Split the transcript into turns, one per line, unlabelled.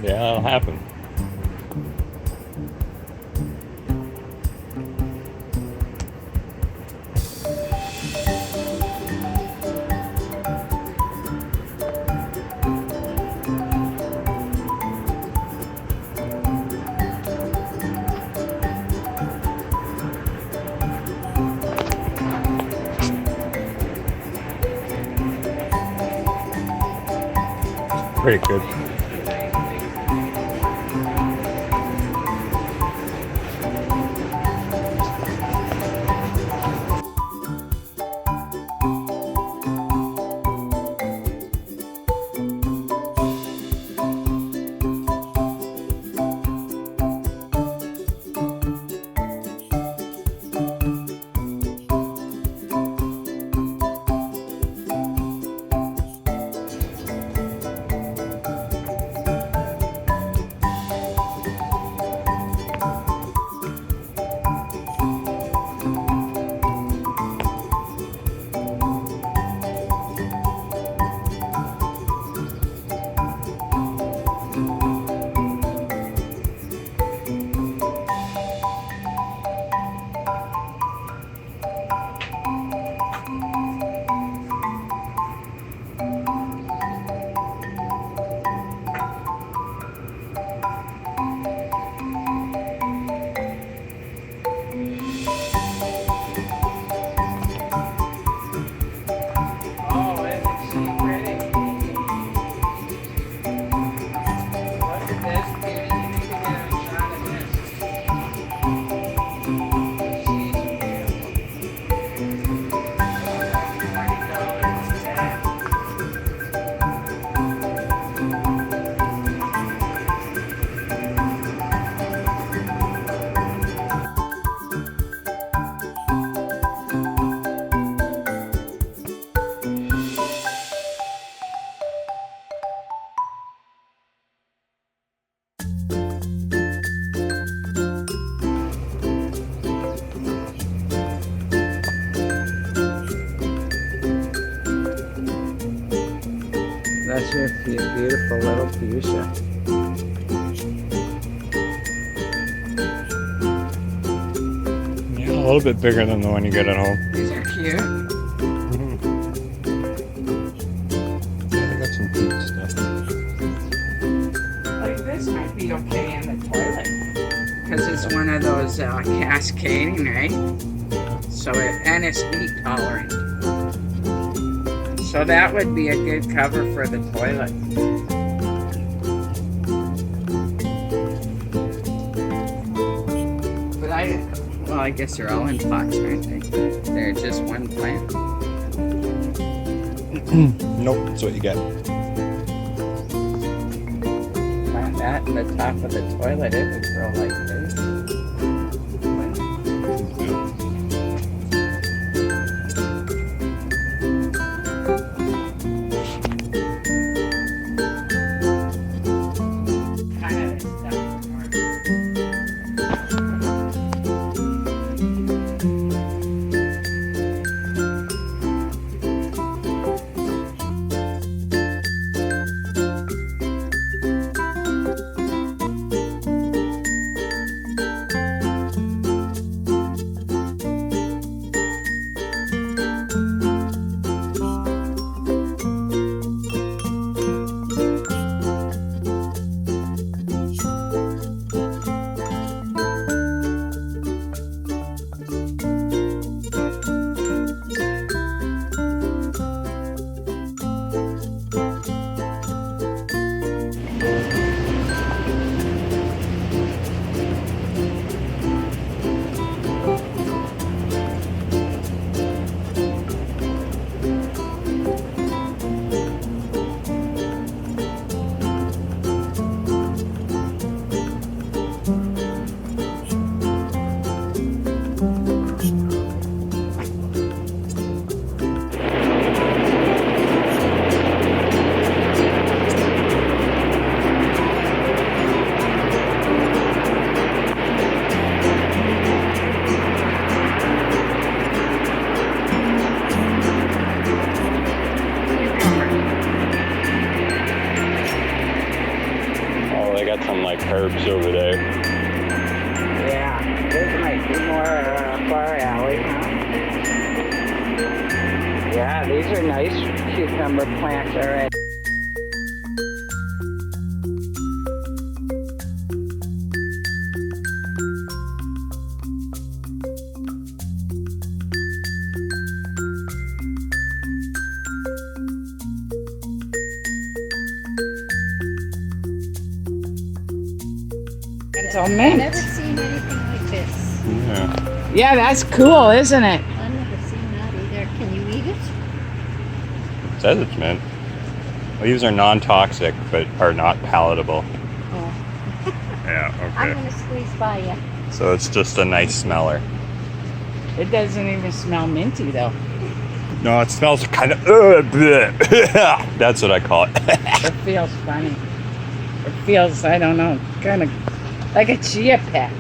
Yeah, that'll happen. Pretty good.
That's your beautiful little fuchsia.
Yeah, a little bit bigger than the one you get at home.
These are cute.
Yeah, they got some cute stuff.
Like this might be okay in the toilet. Because it's one of those cascading, right? So and it's heat tolerant. So that would be a good cover for the toilet. But well, I guess they're all in pots, aren't they? They're just one plant.
Nope, that's what you get.
Plant that in the top of the toilet, it would grow like this.
herbs over there.
Yeah, this might be more bar alley, huh? Yeah, these are nice cucumber plants already. It's all mint.
I've never seen anything like this.
Yeah.
Yeah, that's cool, isn't it?
I've never seen that either. Can you eat it?
It says it's mint. Well, these are non-toxic, but are not palatable.
Oh.
Yeah,
I'm
okay.
gonna squeeze by you.
So it's just a nice smeller.
It doesn't even smell minty though.
No, it smells kind of... That's what I call it.
It feels funny. It feels, I don't know, kind of like a chia pet.